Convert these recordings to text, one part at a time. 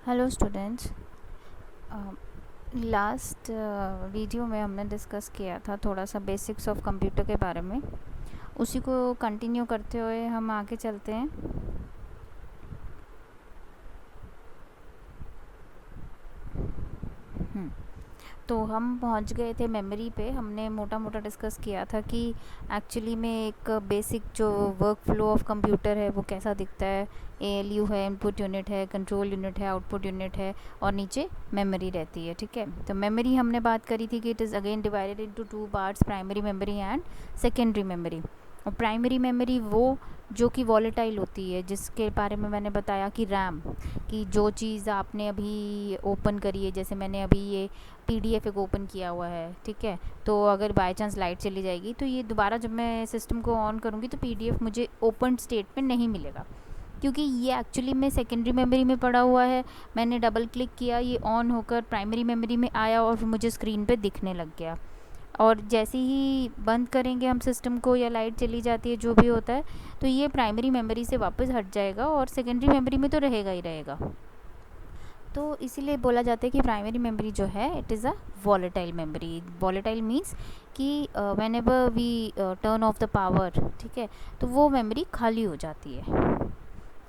Hello students. Last video में हमने discuss किया था थोड़ा सा बेसिक्स ऑफ कंप्यूटर के बारे में। उसी को कंटिन्यू करते हुए हम आगे चलते हैं। तो हम पहुंच गए थे मेमोरी पे। हमने मोटा मोटा डिस्कस किया था कि एक्चुअली में एक बेसिक जो वर्क फ्लो ऑफ कंप्यूटर है वो कैसा दिखता है। एएलयू है, इनपुट यूनिट है, कंट्रोल यूनिट है, आउटपुट यूनिट है और नीचे मेमोरी रहती है। ठीक है, तो मेमोरी हमने बात करी थी कि it is again divided into two parts, primary memory and secondary memory. और प्राइमरी मेमोरी वो जो कि वॉलेटाइल होती है, जिसके बारे में मैंने बताया कि रैम की जो चीज़ आपने अभी ओपन करी है, जैसे मैंने अभी ये पीडीएफ एक ओपन किया हुआ है। ठीक है, तो अगर बाय चांस लाइट चली जाएगी तो ये दोबारा जब मैं सिस्टम को ऑन करूँगी तो पीडीएफ मुझे ओपन स्टेट में नहीं मिलेगा, क्योंकि ये एक्चुअली में सेकेंडरी मेमोरी में पड़ा हुआ है। मैंने डबल क्लिक किया, ये ऑन होकर प्राइमरी मेमोरी में आया और फिर मुझे स्क्रीन पे दिखने लग गया। और जैसे ही बंद करेंगे हम सिस्टम को या लाइट चली जाती है, जो भी होता है, तो ये प्राइमरी मेमोरी से वापस हट जाएगा और सेकेंडरी मेमोरी में तो रहेगा ही रहेगा। तो इसीलिए बोला जाता है कि प्राइमरी मेमोरी जो है it is a volatile memory. Volatile means कि whenever we turn off the power, ठीक है, तो वो मेमोरी खाली हो जाती है।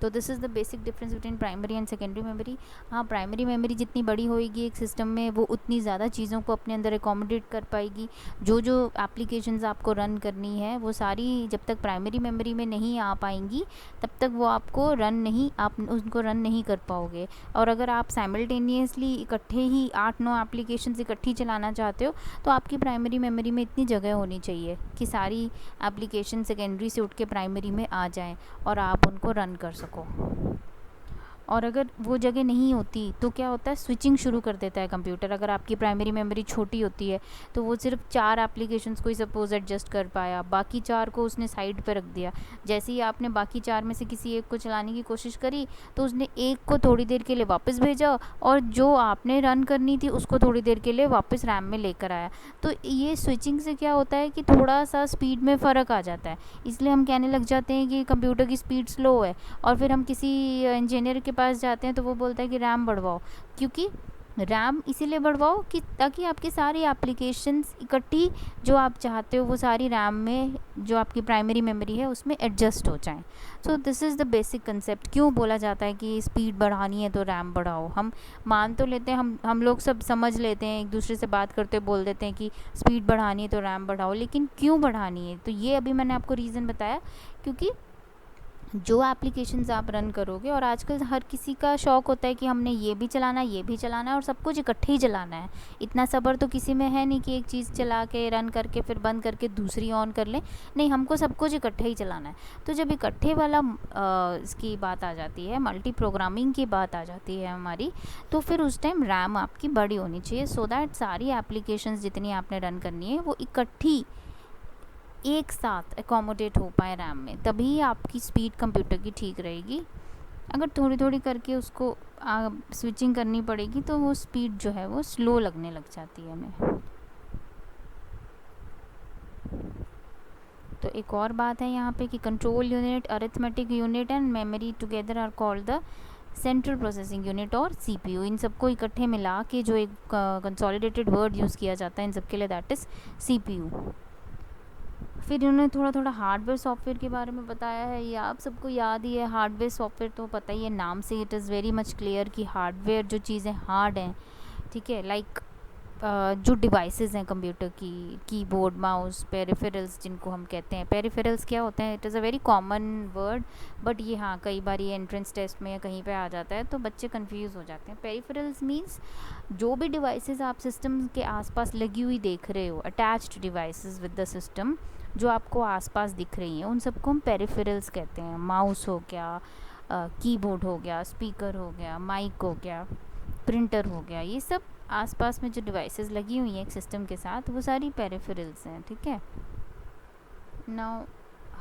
तो this is the basic difference between primary and secondary memory. हाँ, प्राइमरी मेमोरी जितनी बड़ी होएगी एक सिस्टम में, वो उतनी ज़्यादा चीज़ों को अपने अंदर एकोमोडेट कर पाएगी। जो जो एप्लीकेशंस आपको रन करनी है वो सारी जब तक प्राइमरी मेमोरी में नहीं आ पाएंगी तब तक वो आपको आप उनको रन नहीं कर पाओगे। और अगर आप साइमल्टेनियसली इकट्ठे ही 8-9 एप्लीकेशंस इकट्ठी चलाना चाहते हो तो आपकी प्राइमरी मेमोरी में इतनी जगह होनी चाहिए कि सारी एप्लीकेशन सेकेंडरी से उठ के प्राइमरी में आ जाएं और आप उनको रन कर सको। और अगर वो जगह नहीं होती तो क्या होता है, स्विचिंग शुरू कर देता है कंप्यूटर। अगर आपकी प्राइमरी मेमोरी छोटी होती है तो वो सिर्फ 4 एप्लीकेशंस को ही सपोज एडजस्ट कर पाया, बाकी 4 को उसने साइड पर रख दिया। जैसे ही आपने बाकी 4 में से किसी एक को चलाने की कोशिश करी तो उसने एक को थोड़ी देर के लिए वापस भेजा और जो आपने रन करनी थी उसको थोड़ी देर के लिए वापस रैम में लेकर आया। तो ये स्विचिंग से क्या होता है कि थोड़ा सा स्पीड में फ़र्क आ जाता है। इसलिए हम कहने लग जाते हैं कि कंप्यूटर की स्पीड स्लो है, और फिर हम किसी इंजीनियर के पास जाते हैं तो वो बोलता है कि रैम बढ़वाओ। क्योंकि रैम इसीलिए बढ़वाओ कि ताकि आपकी सारी एप्लीकेशंस इकट्ठी जो आप चाहते हो वो सारी रैम में, जो आपकी प्राइमरी मेमोरी है, उसमें एडजस्ट हो जाएं। So this is the basic concept. क्यों बोला जाता है कि स्पीड बढ़ानी है तो रैम बढ़ाओ। हम मान तो लेते हैं, हम लोग सब समझ लेते हैं, एक दूसरे से बात करते बोल देते हैं कि स्पीड बढ़ानी है तो रैम बढ़ाओ, लेकिन क्यों बढ़ानी है? तो ये अभी मैंने आपको रीज़न बताया। क्योंकि जो एप्लीकेशंस आप रन करोगे, और आजकल हर किसी का शौक़ होता है कि हमने ये भी चलाना है, ये भी चलाना है और सब कुछ इकट्ठे ही चलाना है। इतना सब्र तो किसी में है नहीं कि एक चीज़ चला के रन करके फिर बंद करके दूसरी ऑन कर लें। नहीं, हमको सब कुछ इकट्ठे ही चलाना है। तो जब इकट्ठे वाला इसकी बात आ जाती है, मल्टी प्रोग्रामिंग की बात आ जाती है हमारी, तो फिर उस टाइम रैम आपकी बड़ी होनी चाहिए, सो दैट सारी एप्लीकेशंस जितनी आपने रन करनी है वो इकट्ठी एक साथ एकोमोडेट हो पाए रैम में, तभी आपकी स्पीड कंप्यूटर की ठीक रहेगी। अगर थोड़ी थोड़ी करके उसको स्विचिंग करनी पड़ेगी तो वो स्पीड जो है वो स्लो लगने लग जाती है हमें। तो एक और बात है यहाँ पे कि control unit, arithmetic unit and memory together are called the central processing unit और सीपीयू। इन सबको इकट्ठे मिला के जो एक कंसोलिडेटेड वर्ड यूज़ किया जाता है इन सब के लिए, दैट इज़ सीपीयू। फिर उन्होंने थोड़ा थोड़ा हार्डवेयर सॉफ्टवेयर के बारे में बताया है। ये आप सबको याद ही है, हार्डवेयर सॉफ्टवेयर तो पता ही है, नाम से it is very much clear कि हार्डवेयर जो चीज़ें हार्ड हैं, ठीक है, लाइक जो डिवाइसेस हैं कंप्यूटर की, कीबोर्ड, माउस, पेरिफेरल्स जिनको हम कहते हैं। पेरिफेरल्स क्या होते हैं? It is a very common word, but ये हाँ कई बार ये एंट्रेंस टेस्ट में या कहीं पे आ जाता है तो बच्चे कंफ्यूज हो जाते हैं। पेरिफेरल्स मींस जो भी डिवाइसेस आप सिस्टम के आसपास लगी हुई देख रहे हो, attached devices with the system जो आपको आसपास दिख रही हैं, उन सबको हम पेरिफेरल्स कहते हैं। माउस हो गया, कीबोर्ड हो गया, स्पीकर हो गया, माइक हो गया, प्रिंटर हो गया, ये सब आसपास में जो डिवाइसेस लगी हुई हैं एक सिस्टम के साथ वो सारी पेरिफेरल्स हैं। ठीक है, now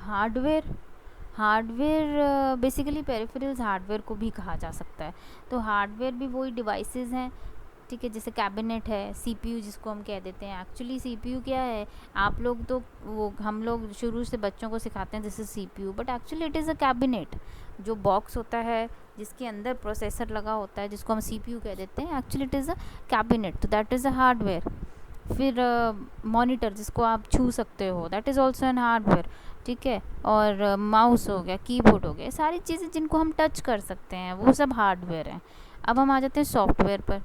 hardware. Hardware basically peripherals hardware को भी कहा जा सकता है। तो हार्डवेयर भी वही डिवाइसेस हैं ठीक है। जैसे कैबिनेट है, सीपीयू जिसको हम कह देते हैं, एक्चुअली सीपीयू क्या है, आप लोग तो वो हम लोग शुरू से बच्चों को सिखाते हैं this is CPU, but actually it is a cabinet. जो बॉक्स होता है जिसके अंदर प्रोसेसर लगा होता है जिसको हम सीपीयू कह देते हैं, actually it is a cabinet, तो दैट इज़ अ हार्डवेयर। फिर मॉनिटर जिसको आप छू सकते हो, that is also an hardware, ठीक है। और माउस हो गया, कीबोर्ड हो गया, सारी चीज़ें जिनको हम टच कर सकते हैं वो सब हार्डवेयर हैं। अब हम आ जाते हैं सॉफ्टवेयर पर।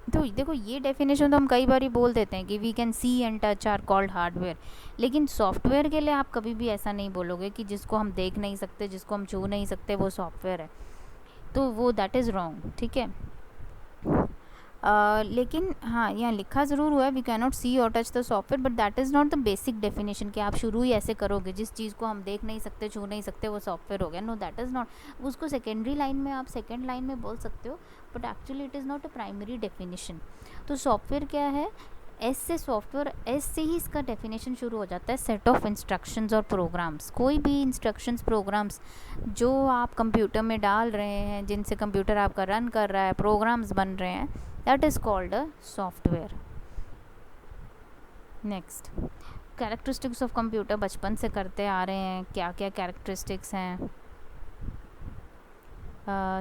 तो देखो ये डेफिनेशन तो हम कई बार ही बोल देते हैं कि we can see and touch are called hardware, लेकिन सॉफ्टवेयर के लिए आप कभी भी ऐसा नहीं बोलोगे कि जिसको हम देख नहीं सकते, जिसको हम छू नहीं सकते, वो सॉफ्टवेयर है, तो वो दैट इज़ रॉन्ग, ठीक है। लेकिन हाँ, यहाँ लिखा ज़रूर हुआ है वी कैन नॉट सी और touch the software, but that is not the basic definition कि आप शुरू ही ऐसे करोगे, जिस चीज़ को हम देख नहीं सकते, छू नहीं सकते, वो सॉफ्टवेयर हो गया। No, that is not. उसको सेकेंडरी लाइन में आप सेकेंड लाइन में बोल सकते हो, but actually it is not a primary definition. तो सॉफ्टवेयर क्या है, एस से सॉफ्टवेयर, एस से ही इसका डेफिनेशन शुरू हो जाता है, सेट ऑफ इंस्ट्रक्शंस और प्रोग्राम्स। कोई भी इंस्ट्रक्शंस प्रोग्राम्स जो आप कंप्यूटर में डाल रहे हैं, जिनसे कंप्यूटर आपका रन कर रहा है, प्रोग्राम्स बन रहे हैं, that is called a software. Next, characteristics of computer बचपन से करते आ रहे हैं। क्या क्या कैरेक्टरिस्टिक्स हैं?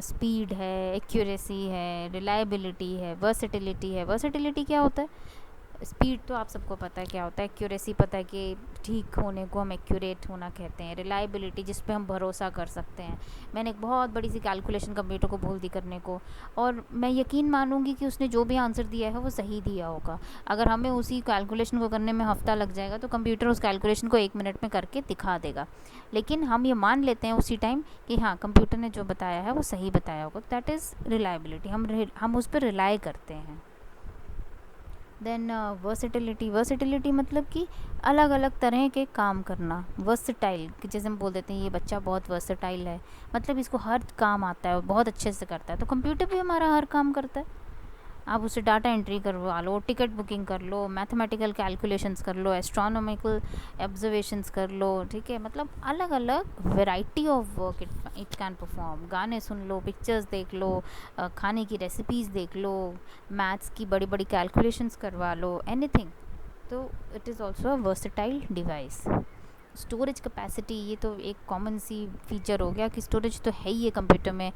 स्पीड है, एक्यूरेसी है, रिलायबिलिटी है, वर्सेटिलिटी है। वर्सेटिलिटी क्या होता है? स्पीड तो आप सबको पता है क्या होता है, एक्यूरेसी पता है कि ठीक होने को हम एक्यूरेट होना कहते हैं, रिलायबिलिटी जिस पे हम भरोसा कर सकते हैं। मैंने एक बहुत बड़ी सी कैलकुलेशन कंप्यूटर को बोल दी करने को, और मैं यकीन मानूंगी कि उसने जो भी आंसर दिया है वो सही दिया होगा। अगर हमें उसी कैलकुलेशन को करने में हफ्ता लग जाएगा तो कंप्यूटर उस कैलकुलेशन को 1 मिनट में करके दिखा देगा, लेकिन हम ये मान लेते हैं उसी टाइम कि हाँ कंप्यूटर ने जो बताया है वो सही बताया होगा, दैट इज़ रिलायबिलिटी। हम उस पर रिलाई करते हैं। देन वर्सेटिलिटी, वर्सेटिलिटी मतलब कि अलग अलग तरह के काम करना। वर्सेटाइल कि जैसे हम बोल देते हैं ये बच्चा बहुत वर्सेटाइल है, मतलब इसको हर काम आता है और बहुत अच्छे से करता है। तो कंप्यूटर भी हमारा हर काम करता है। आप उसे डाटा एंट्री करवा लो, टिकट बुकिंग कर लो, मैथमेटिकल कैलकुलेशंस कर लो, एस्ट्रोनॉमिकल ऑब्जर्वेशंस कर लो, ठीक है। मतलब अलग अलग variety of work it can perform. गाने सुन लो, पिक्चर्स देख लो, खाने की रेसिपीज़ देख लो, मैथ्स की बड़ी बड़ी कैलकुलेशंस करवा लो, एनीथिंग। तो it is also a versatile device. Storage capacity, ये तो एक कॉमन सी फीचर हो गया कि स्टोरेज तो है ही है कंप्यूटर में,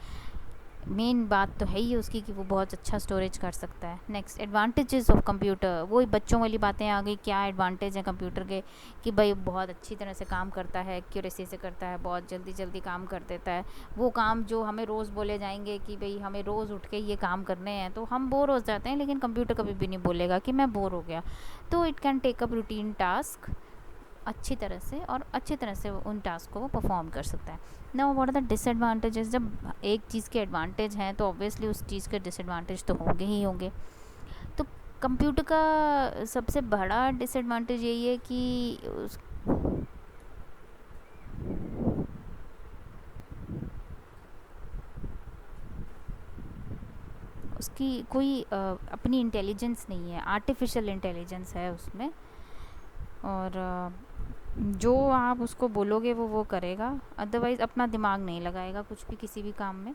मेन बात तो है ही उसकी कि वो बहुत अच्छा स्टोरेज कर सकता है। नेक्स्ट, एडवांटेजेस ऑफ कंप्यूटर, वही बच्चों वाली बातें आ गई। क्या एडवांटेज है कंप्यूटर के? कि भाई बहुत अच्छी तरह से काम करता है, एक्यूरेसी से करता है, बहुत जल्दी जल्दी काम कर देता है। वो काम जो हमें रोज़ बोले जाएंगे कि भाई हमें रोज़ उठ के ये काम करने हैं, तो हम बोर हो जाते हैं, लेकिन कंप्यूटर कभी भी नहीं बोलेगा कि मैं बोर हो गया। तो it can take up routine task अच्छी तरह से, और अच्छी तरह से उन टास्क को वो परफॉर्म कर सकता है। Now what are the disadvantages? जब एक चीज़ के एडवांटेज हैं तो ऑब्वियसली उस चीज़ के डिसएडवांटेज तो होंगे ही होंगे। तो कंप्यूटर का सबसे बड़ा डिसएडवांटेज यही है कि उसकी कोई अपनी इंटेलिजेंस नहीं है, आर्टिफिशियल इंटेलिजेंस है उसमें, और जो आप उसको बोलोगे वो करेगा, अदरवाइज़ अपना दिमाग नहीं लगाएगा कुछ भी किसी भी काम में।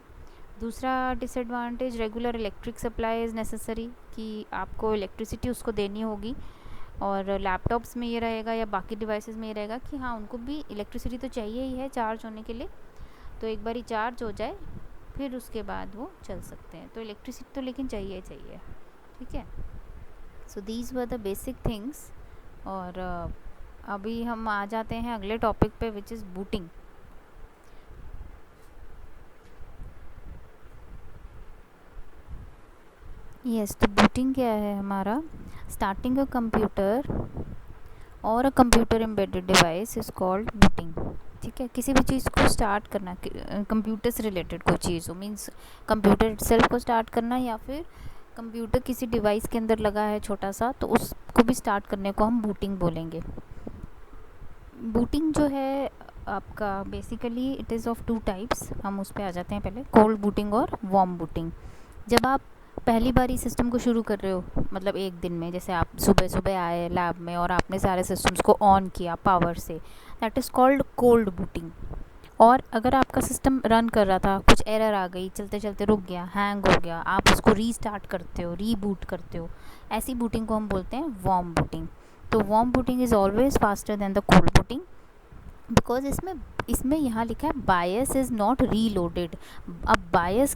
दूसरा disadvantage, regular electric supply is necessary, कि आपको इलेक्ट्रिसिटी उसको देनी होगी। और लैपटॉप्स में ये रहेगा या बाकी डिवाइसेस में ये रहेगा कि हाँ उनको भी इलेक्ट्रिसिटी तो चाहिए ही है चार्ज होने के लिए, तो एक बारी चार्ज हो जाए फिर उसके बाद वो चल सकते हैं। तो इलेक्ट्रिसिटी तो लेकिन चाहिए ही चाहिए, ठीक है। So these were the basic things. और अभी हम आ जाते हैं अगले टॉपिक पे, विच इज़ बूटिंग। यस, तो बूटिंग क्या है हमारा? स्टार्टिंग अ कंप्यूटर और a computer embedded device is called booting, ठीक है। किसी भी चीज़ को स्टार्ट करना, कंप्यूटर से रिलेटेड कोई चीज़ हो, मीन्स कंप्यूटर इटसेल्फ को स्टार्ट करना, या फिर कंप्यूटर किसी डिवाइस के अंदर लगा है छोटा सा, तो उसको भी स्टार्ट करने को हम बूटिंग बोलेंगे। बूटिंग जो है आपका basically it is of 2 types. हम उस पर आ जाते हैं पहले, कोल्ड बूटिंग और वार्म बूटिंग। जब आप पहली बार ही सिस्टम को शुरू कर रहे हो, मतलब एक दिन में, जैसे आप सुबह सुबह आए लैब में और आपने सारे सिस्टम्स को ऑन किया पावर से, that is called cold booting. और अगर आपका सिस्टम रन कर रहा था, कुछ एरर आ गई, चलते चलते रुक गया, हैंग हो गया, आप उसको रीस्टार्ट करते हो, रीबूट करते हो, ऐसी बूटिंग को हम बोलते हैं वार्म बूटिंग। तो warm booting is always faster than the cold booting, because इसमें इसमें यहाँ लिखा है बायस इज़ नॉट रीलोडेड। अब बायस